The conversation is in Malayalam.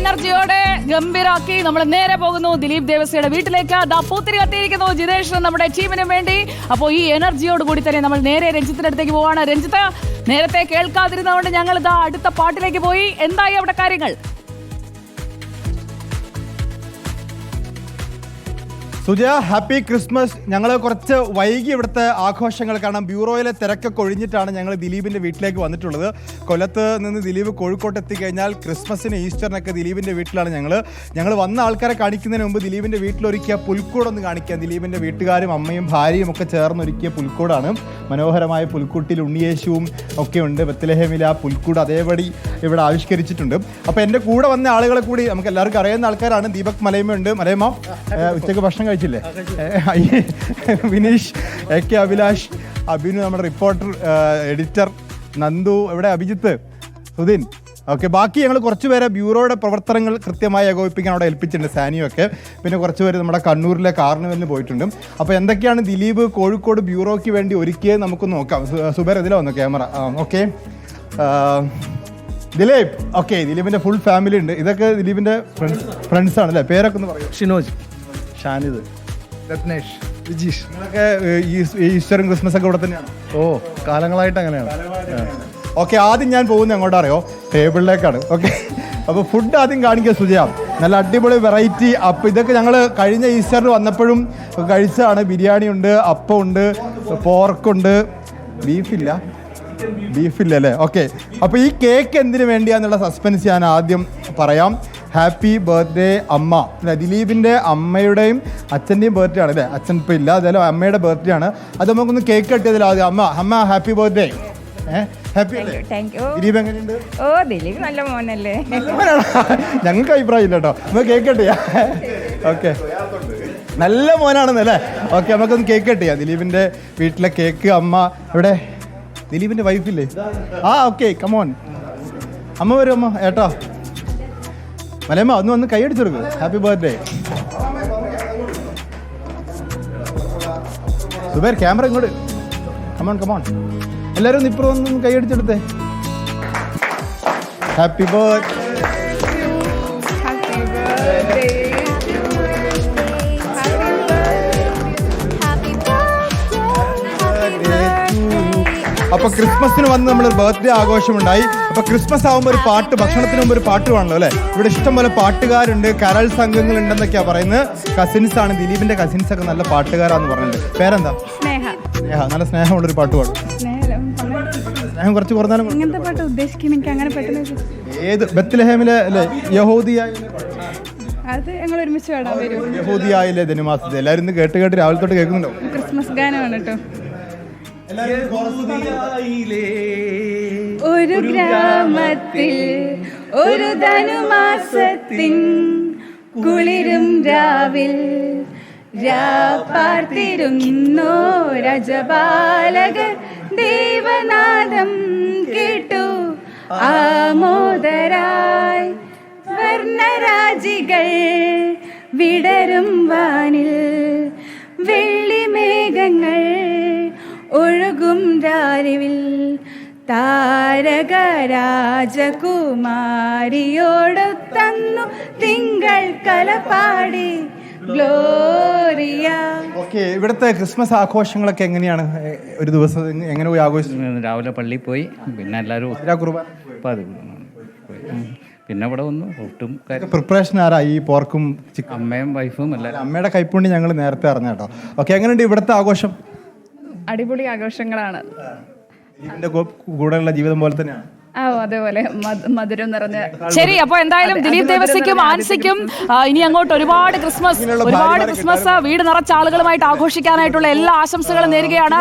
എനർജിയോടെ ഗംഭീരാക്കി നമ്മൾ നേരെ പോകുന്നു ദിലീപ് ദേവസ്യയുടെ വീട്ടിലേക്ക്. പൂത്തിരി കത്തിയിരിക്കുന്നു ജിതേഷ് നമ്മുടെ ടീമിന് വേണ്ടി. അപ്പോൾ ഈ എനർജിയോട് കൂടി തന്നെ നമ്മൾ നേരെ രഞ്ജിത്തിന്റെ അടുത്തേക്ക് പോവാണ്. രഞ്ജിത്ത്, നേരത്തെ കേൾക്കാതിരുന്നതുകൊണ്ട് ഞങ്ങൾ ഇതാ അടുത്ത പാട്ടിലേക്ക് പോയി. എന്തായി അവിടെ കാര്യങ്ങൾ? Sujaya, happy Christmas. ഞങ്ങൾ കുറച്ച് വൈകി ഇവിടുത്തെ ആഘോഷങ്ങൾ കാരണം ബ്യൂറോയിലെ തിരക്കൊക്കെ ഒഴിഞ്ഞിട്ടാണ് ഞങ്ങൾ ദിലീപിൻ്റെ വീട്ടിലേക്ക് വന്നിട്ടുള്ളത്. കൊല്ലത്ത് നിന്ന് ദിലീപ് കോഴിക്കോട്ട് എത്തിക്കഴിഞ്ഞാൽ ക്രിസ്മസിന് ഈസ്റ്ററിനൊക്കെ ദിലീപിൻ്റെ വീട്ടിലാണ് ഞങ്ങൾ വന്ന ആൾക്കാരെ കാണിക്കുന്നതിന് മുമ്പ് ദിലീപിൻ്റെ വീട്ടിലൊരുക്കിയ പുൽക്കൂടൊന്ന് കാണിക്കാം. ദിലീപിൻ്റെ വീട്ടുകാരും അമ്മയും ഭാര്യയും ഒക്കെ ചേർന്നൊരുക്കിയ പുൽക്കൂടാണ്. മനോഹരമായ പുൽക്കൂട്ടിൽ ഉണ്ണിയേശുവും ഒക്കെ ഉണ്ട്. ബത്ലഹേമിൽ ആ പുൽക്കൂട് അതേപടി ഇവിടെ ആവിഷ്കരിച്ചിട്ടുണ്ട്. അപ്പോൾ എൻ്റെ കൂടെ വന്ന ആളുകളെ കൂടി നമുക്ക് എല്ലാവർക്കും അറിയുന്ന ആൾക്കാരാണ്. ദീപക് മലയമ്മയുണ്ട്. മലയമ്മ, ഉച്ചയ്ക്ക് ഭക്ഷണം കഴിച്ചില്ലേ? വിനീഷ്, AK അഭിലാഷ്, അഭിനു നമ്മുടെ റിപ്പോർട്ടർ എഡിറ്റർ, നന്ദു, എവിടെ അഭിജിത്ത്, സുധീൻ. ഓക്കെ, ബാക്കി ഞങ്ങൾ കുറച്ച് പേരെ ബ്യൂറോയുടെ പ്രവർത്തനങ്ങൾ കൃത്യമായി ഏകോപിപ്പിക്കാൻ അവിടെ ഏൽപ്പിച്ചിട്ടുണ്ട്. സാനിയൊക്കെ, പിന്നെ കുറച്ച് പേര് നമ്മുടെ കണ്ണൂരിലെ കാർണിവലിന് പോയിട്ടുണ്ട്. അപ്പോൾ എന്തൊക്കെയാണ് ദിലീപ് കോഴിക്കോട് ബ്യൂറോയ്ക്ക് വേണ്ടി ഒരുക്കിയത് നമുക്ക് നോക്കാം. സുബേർ ഇതിലെ വന്നു ക്യാമറ. ഓക്കെ, ദിലീപ്. ഓക്കെ, ദിലീപിൻ്റെ ഫുൾ ഫാമിലി ഉണ്ട്. ഇതൊക്കെ ദിലീപിൻ്റെ ഫ്രണ്ട്സ് ആണ് അല്ലേ? പേരൊക്കെ ഒന്ന് പറയും. ഷിനോജ്, ഷാനിദ്, രത്നേഷ്, വിജീഷ്. നിങ്ങളൊക്കെ ഈസ്റ്ററും ക്രിസ്മസ് ഒക്കെ ഇവിടെ തന്നെയാണ്? കാലങ്ങളായിട്ട് അങ്ങനെയാണ്. ഓക്കെ, ആദ്യം ഞാൻ പോകുന്നത് എങ്ങോട്ടാ അറിയോ? ടേബിളിലേക്കാണ്. ഓക്കെ, അപ്പോൾ ഫുഡ് ആദ്യം കാണിക്കുക സുജയ. നല്ല അടിപൊളി വെറൈറ്റി. അപ്പം ഇതൊക്കെ ഞങ്ങൾ കഴിഞ്ഞ ഈസ്റ്ററിൽ വന്നപ്പോഴും കഴിച്ചതാണ്. ബിരിയാണി ഉണ്ട്, അപ്പം ഉണ്ട്, പോർക്കുണ്ട്, ബീഫില്ല അല്ലേ? ഓക്കെ, അപ്പോൾ ഈ കേക്ക് എന്തിനു വേണ്ടിയാന്നുള്ള സസ്പെൻസ് ഞാൻ ആദ്യം പറയാം. ഹാപ്പി ബർത്ത്ഡേ അമ്മ. ദിലീപിൻ്റെ അമ്മയുടെയും അച്ഛൻ്റെയും ബർത്ത്ഡേ ആണ് അല്ലേ? അച്ഛൻ ഇപ്പോൾ ഇല്ല, അതായത് അമ്മയുടെ ബർത്ത്ഡേ ആണ്. അത് നമുക്കൊന്ന് കേക്ക് കട്ടിയതിൽ ആദ്യം അമ്മ ഹാപ്പി ബർത്ത്ഡേ. ഹാപ്പി അല്ലേ? ദിലീപ് എങ്ങനെയുണ്ട്? ദിലീപ് നല്ല മോനല്ലേ? ഞങ്ങൾക്ക് അഭിപ്രായം ഇല്ല കേട്ടോ. നമുക്ക് കേക്ക് കട്ടിയാ. ഓക്കെ, നല്ല മോനാണെന്നല്ലേ? ഓക്കെ, നമുക്കൊന്ന് കേക്ക് കട്ടിയാ. ദിലീപിൻ്റെ വീട്ടിലെ കേക്ക്. അമ്മ എവിടെ? ദിലീപിൻ്റെ വൈഫില്ലേ? Okay, come on. അമ്മ വരും. അമ്മ ഏട്ടാ മലയമ്മ ഒന്ന് വന്ന് കൈയടിച്ചു കൊടുക്കും. Happy birthday. സുബേർ, ക്യാമറ ഇങ്ങോട്ട്. കമോൺ എല്ലാവരും ഒന്ന് ഇപ്പുറം ഒന്ന് കൈയടിച്ചെടുത്തേ. Happy birthday. അപ്പൊ ക്രിസ്മസിന് വന്ന് നമ്മൾ ബർത്ത്ഡേ ആഘോഷമുണ്ടായി. അപ്പൊ ക്രിസ്മസ് ആകുമ്പോൾ ഒരു പാട്ട്, ഭക്ഷണത്തിന് മുമ്പ് ഒരു പാട്ട് വേണമല്ലോ അല്ലേ? ഇവിടെ ഇഷ്ടംപോലെ പാട്ടുകാരുണ്ട്, കരൾ സംഘങ്ങൾ ഉണ്ടെന്നൊക്കെയാ പറയുന്നത്. കസിൻസ് ആണ്, ദിലീപിന്റെ കസിൻസ് ഒക്കെ നല്ല പാട്ടുകാരാന്ന് പറഞ്ഞിട്ടുണ്ട്. പേരെന്താ? സ്നേഹ. നല്ല സ്നേഹമുള്ളൊരു പാട്ട് പാടും. സ്നേഹം കുറച്ച് കുറഞ്ഞാലും ഏത്? ബത്ലഹേമിലെ അല്ലേ? യഹൂദിയായിലെ ധനുമാസത്തെ എല്ലാവരും ഇന്ന് കേട്ട് രാവിലെ തൊട്ട് കേൾക്കുന്നുണ്ടോ? ക്രിസ്മസ് ഗാനമാണ് കേട്ടോ. ഒരു ഗ്രാമത്തിൽ ഒരു ധനുമാസത്തിൻ കുളിരും രാവിൽ പാർത്തിരുന്നോ രജപാലകർ ദേവനാദം കേട്ടു ആമോദരായി വർണ്ണരാജികൾ വിടരും വാനിൽ വെള്ളിമേഘങ്ങൾ ഒഴുകും രാരിവിൽ താരക രാജകുമാരിയോടൊത്തന്നു തിങ്കൾ കലപാടി ഗ്ലോറിയ. ഓക്കെ, ഇവിടുത്തെ ക്രിസ്മസ് ആഘോഷങ്ങളൊക്കെ എങ്ങനെയാണ്? ഒരു ദിവസം എങ്ങനെ പോയി ആഘോഷിച്ചു? രാവിലെ പള്ളിയിൽ പോയി, പിന്നെ എല്ലാവരും പിന്നെ ഇവിടെ വന്നു. ഒട്ടും പ്രിപ്പറേഷൻ ആരാ? ഈ പോർക്കും അമ്മയും വൈഫും എല്ലാവരും. അമ്മയുടെ കൈപ്പുണ്ണി ഞങ്ങൾ നേരത്തെ അറിഞ്ഞ കേട്ടോ. ഓക്കെ, എങ്ങനെയുണ്ട് ഇവിടുത്തെ ആഘോഷം? അടിപൊളി ആഘോഷങ്ങളാണ്. ഇതിന്റെ കൂടെയുള്ള ജീവിതം പോലെ തന്നെയാണ്. അതേപോലെ മധുരം നിറഞ്ഞ. ശരി, അപ്പൊ എന്തായാലും ദിലീപ് ദേവസ്യക്കും ആൻസിക്കും ഇനി അങ്ങോട്ട് ഒരുപാട് ക്രിസ്മസ് വീട് നിറച്ച ആളുകളുമായിട്ട് ആഘോഷിക്കാനായിട്ടുള്ള എല്ലാ ആശംസകളും നേരുകയാണ്.